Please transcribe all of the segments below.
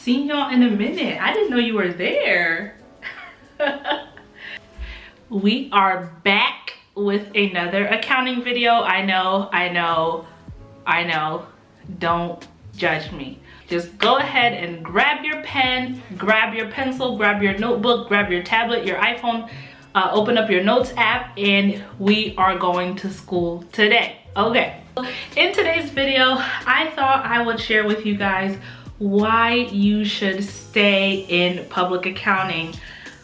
seen y'all in a minute. I didn't know you were there. We are back with another accounting video. I know. Don't judge me. Just go ahead and grab your pen, grab your pencil, grab your notebook, grab your tablet, your iPhone, open up your notes app, and we are going to school today. Okay, in today's video, I thought I would share with you guys why you should stay in public accounting.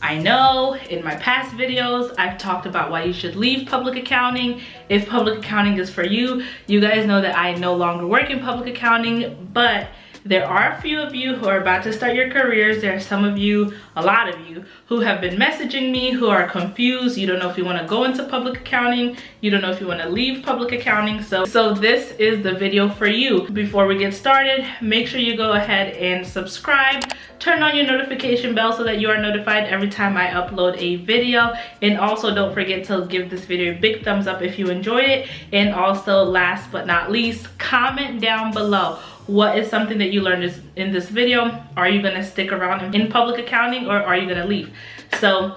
I know in my past videos, I've talked about why you should leave public accounting if public accounting is for you. You guys know that I no longer work in public accounting, but there are a few of you who are about to start your careers. There are some of you, a lot of you, who have been messaging me who are confused. You don't know if you want to go into public accounting. You don't know if you want to leave public accounting. So this is the video for you. Before we get started, make sure you go ahead and subscribe. Turn on your notification bell so that you are notified every time I upload a video. And also don't forget to give this video a big thumbs up if you enjoyed it. And also, last but not least, comment down below. What is something that you learned in this video? Are you gonna stick around in public accounting or are you gonna leave? So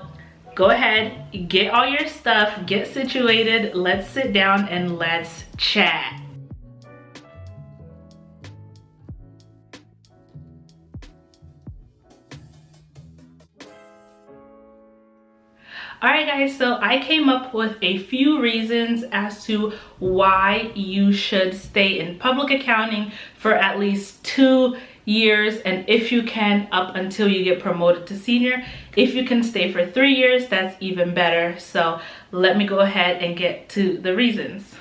go ahead, get all your stuff, get situated, let's sit down and let's chat. Alright guys, so I came up with a few reasons as to why you should stay in public accounting for at least 2 years, and if you can, up until you get promoted to senior. If you can stay for 3 years, that's even better. So let me go ahead and get to the reasons.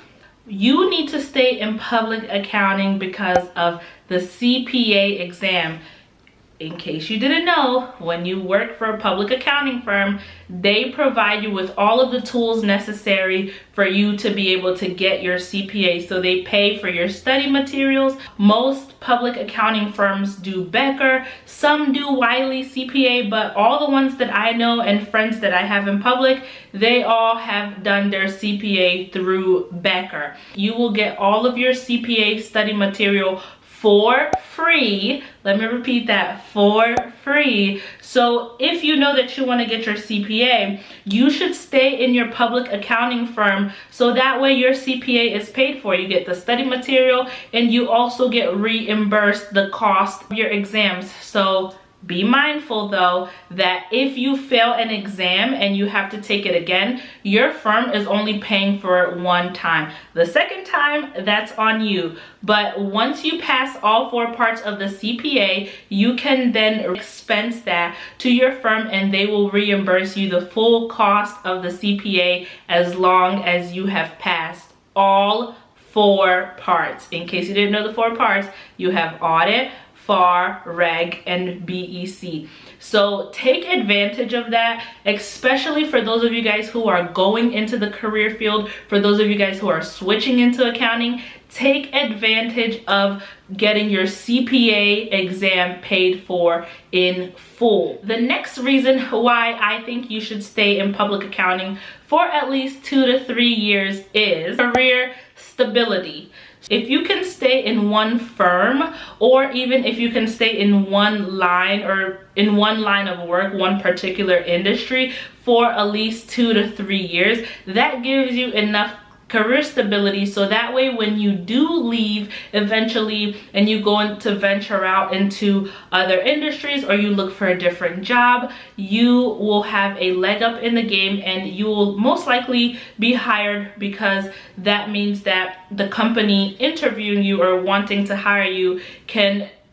You need to stay in public accounting because of the CPA exam. In case you didn't know, when you work for a public accounting firm, they provide you with all of the tools necessary for you to be able to get your CPA. So they pay for your study materials. Most public accounting firms do Becker, some do Wiley CPA, but all the ones that I know and friends that I have in public, they all have done their CPA through Becker. You will get all of your CPA study material for free. Let me repeat that, for free. So if you know that you want to get your CPA, you should stay in your public accounting firm so that way your CPA is paid for. You get the study material and you also get reimbursed the cost of your exams. So be mindful though that if you fail an exam and you have to take it again, your firm is only paying for it one time. The second time, that's on you. But once you pass all 4 parts of the CPA, you can then expense that to your firm and they will reimburse you the full cost of the CPA as long as you have passed all 4 parts. In case you didn't know the 4 parts, you have audit, FAR, Reg, and BEC. So take advantage of that, especially for those of you guys who are going into the career field, for those of you guys who are switching into accounting. Take advantage of getting your CPA exam paid for in full. The next reason why I think you should stay in public accounting for at least 2 to 3 years is career stability. If you can stay in one firm, or even if you can stay in one line or in one line of work, one particular industry for at least 2 to 3 years, that gives you enough career stability so that way when you do leave eventually and you go to venture out into other industries or you look for a different job, you will have a leg up in the game and you will most likely be hired, because that means that the company interviewing you or wanting to hire you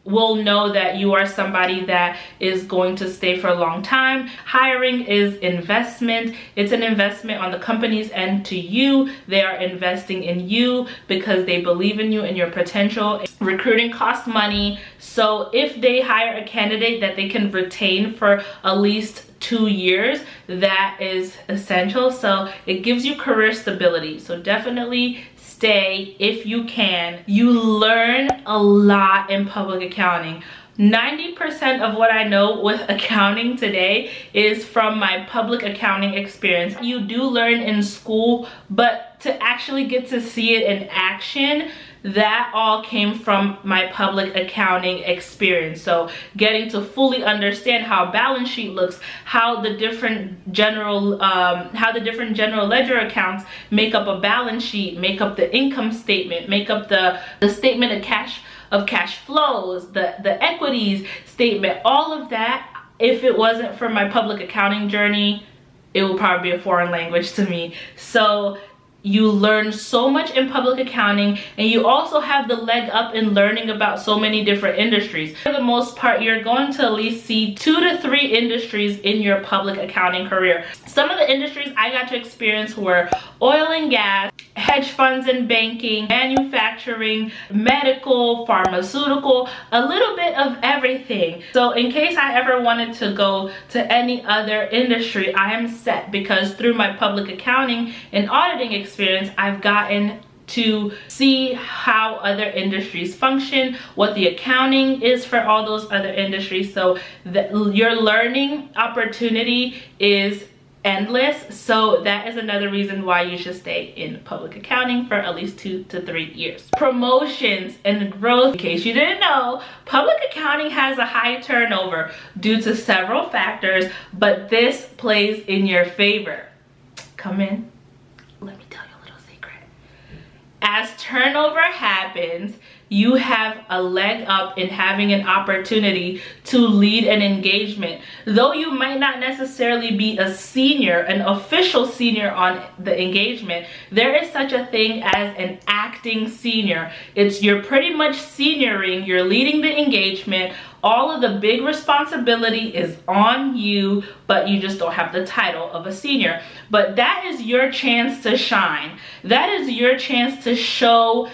will know that you are somebody that is going to stay for a long time. Hiring is investment. It's an investment on the company's end to you. They are investing in you because they believe in you and your potential. Recruiting costs money. So if they hire a candidate that they can retain for at least 2 years, that is essential. So it gives you career stability. So definitely stay if you can. You learn a lot in public accounting. 90% of what I know with accounting today is from my public accounting experience. You do learn in school, but to actually get to see it in action, that all came from my public accounting experience. So getting to fully understand how balance sheet looks, how the different general ledger accounts make up a balance sheet, make up the income statement, make up the statement of cash flows, the equities statement, all of that. If it wasn't for my public accounting journey, it would probably be a foreign language to me. So you learn so much in public accounting, and you also have the leg up in learning about so many different industries. For the most part, you're going to at least see 2 to 3 industries in your public accounting career. Some of the industries I got to experience were oil and gas, hedge funds and banking, manufacturing, medical, pharmaceutical, a little bit of everything. So in case I ever wanted to go to any other industry, I am set, because through my public accounting and auditing experience, I've gotten to see how other industries function, what the accounting is for all those other industries. So your learning opportunity is endless. So that is another reason why you should stay in public accounting for at least 2 to 3 years. Promotions and growth. In case you didn't know, public accounting has a high turnover due to several factors, but this plays in your favor. Come in, let me tell you a little secret. As turnover happens, you have a leg up in having an opportunity to lead an engagement. Though you might not necessarily be a senior, an official senior on the engagement, there is such a thing as an acting senior. You're pretty much senioring, you're leading the engagement. All of the big responsibility is on you, but you just don't have the title of a senior. But that is your chance to shine. That is your chance to show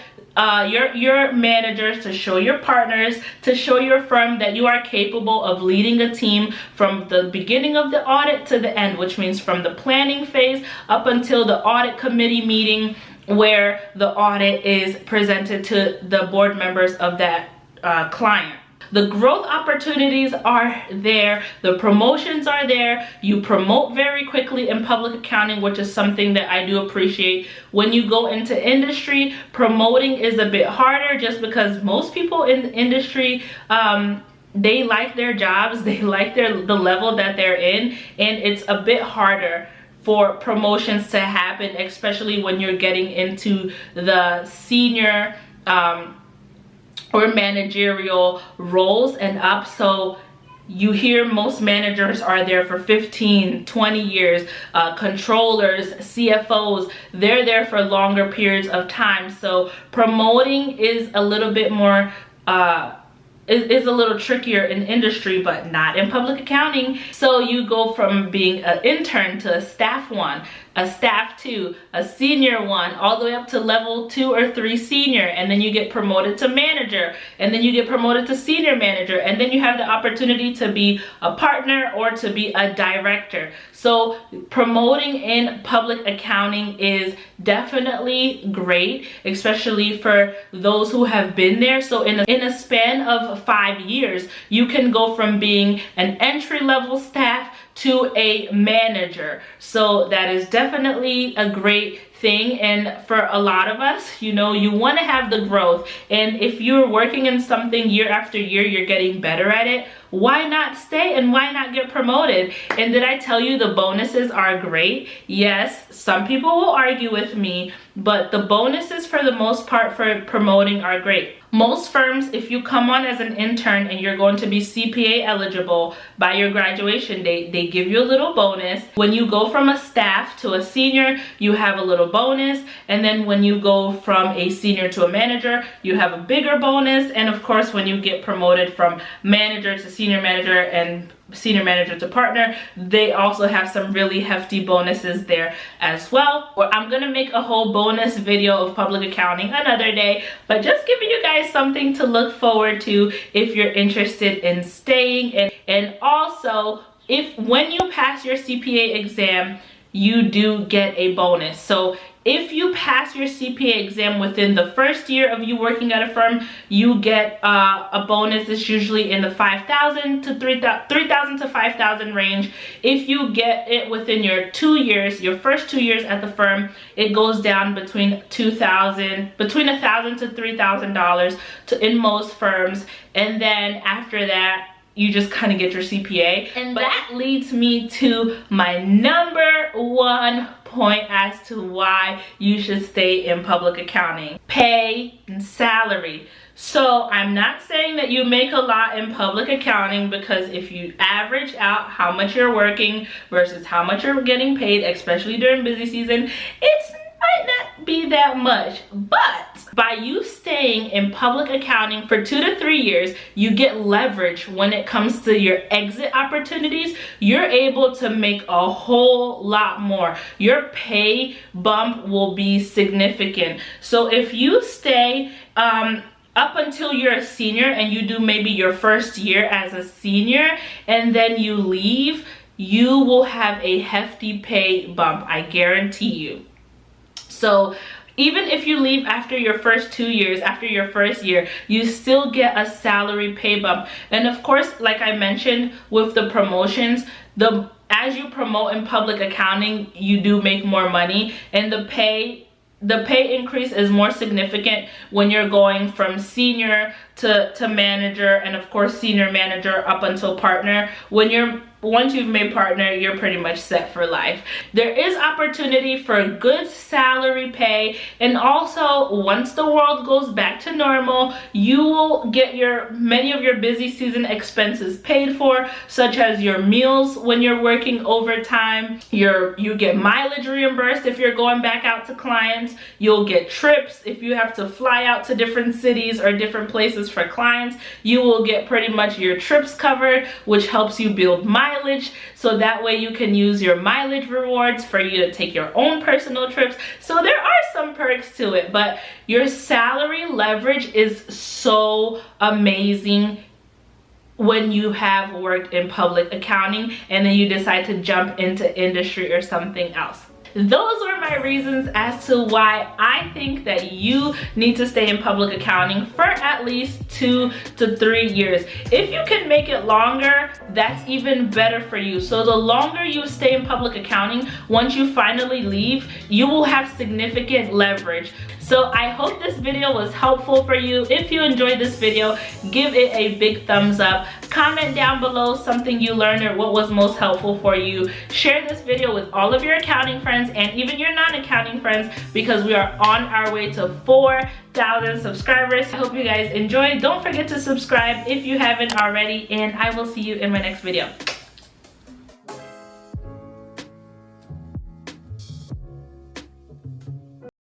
your managers, to show your partners, to show your firm that you are capable of leading a team from the beginning of the audit to the end, which means from the planning phase up until the audit committee meeting, where the audit is presented to the board members of that client. The growth opportunities are there, the promotions are there, you promote very quickly in public accounting, which is something that I do appreciate. When you go into industry, promoting is a bit harder, just because most people in the industry, they like their jobs, they like the level that they're in, and it's a bit harder for promotions to happen, especially when you're getting into the senior or managerial roles and up. So you hear most managers are there for 15, 20 years. Controllers, CFOs, they're there for longer periods of time. So promoting is a little bit more is a little trickier in industry, but not in public accounting. So you go from being an intern to a staff 1, a staff 2, a senior 1, all the way up to level 2 or 3 senior, and then you get promoted to manager, and then you get promoted to senior manager, and then you have the opportunity to be a partner or to be a director. So promoting in public accounting is definitely great, especially for those who have been there. So in a span of 5 years, you can go from being an entry-level staff to a manager. So that is definitely a great thing. And for a lot of us, you know, you want to have the growth, and if you're working in something year after year, you're getting better at it, why not stay and why not get promoted? And did I tell you the bonuses are great? Yes, some people will argue with me, but the bonuses for the most part for promoting are great. Most firms, if you come on as an intern and you're going to be CPA eligible by your graduation date, they give you a little bonus. When you go from a staff to a senior, you have a little bonus. And then when you go from a senior to a manager, you have a bigger bonus. And of course, when you get promoted from manager to senior manager and senior manager to partner, they also have some really hefty bonuses there as well. Or I'm gonna make a whole bonus video of public accounting another day, but just giving you guys something to look forward to if you're interested in staying. And also, when you pass your CPA exam, you do get a bonus. So if you pass your CPA exam within the first year of you working at a firm, you get a bonus. It's usually in the $5,000 to $3,000 to $5,000 range. If you get it within your 2 years, your first 2 years at the firm, it goes down between $1,000 to $3,000 in most firms, and then after that you just kind of get your CPA. And that leads me to my number one point as to why you should stay in public accounting: pay and salary. So I'm not saying that you make a lot in public accounting, because if you average out how much you're working versus how much you're getting paid, especially during busy season, it might not be that much. But by you staying in public accounting for 2 to 3 years, you get leverage when it comes to your exit opportunities. You're able to make a whole lot more. Your pay bump will be significant. So if you stay up until you're a senior and you do maybe your first year as a senior and then you leave, you will have a hefty pay bump, I guarantee you. So even if you leave after your first 2 years, after your first year, you still get a salary pay bump. And of course, like I mentioned with the promotions, as you promote in public accounting, you do make more money, and the pay increase is more significant when you're going from senior to manager, and of course senior manager up until partner. Once you've made partner, you're pretty much set for life. There is opportunity for good salary pay, and also once the world goes back to normal, you will get many of your busy season expenses paid for, such as your meals when you're working overtime. You get mileage reimbursed if you're going back out to clients. You'll get trips if you have to fly out to different cities or different places for clients. You will get pretty much your trips covered, which helps you build mileage, so that way you can use your mileage rewards for you to take your own personal trips. So there are some perks to it, but your salary leverage is so amazing when you have worked in public accounting and then you decide to jump into industry or something else. Those are my reasons as to why I think that you need to stay in public accounting for at least 2 to 3 years. If you can make it longer, that's even better for you. So the longer you stay in public accounting, once you finally leave, you will have significant leverage. So I hope this video was helpful for you. If you enjoyed this video, give it a big thumbs up. Comment down below something you learned or what was most helpful for you. Share this video with all of your accounting friends and even your non-accounting friends, because we are on our way to 4,000 subscribers. I hope you guys enjoyed. Don't forget to subscribe if you haven't already, and I will see you in my next video.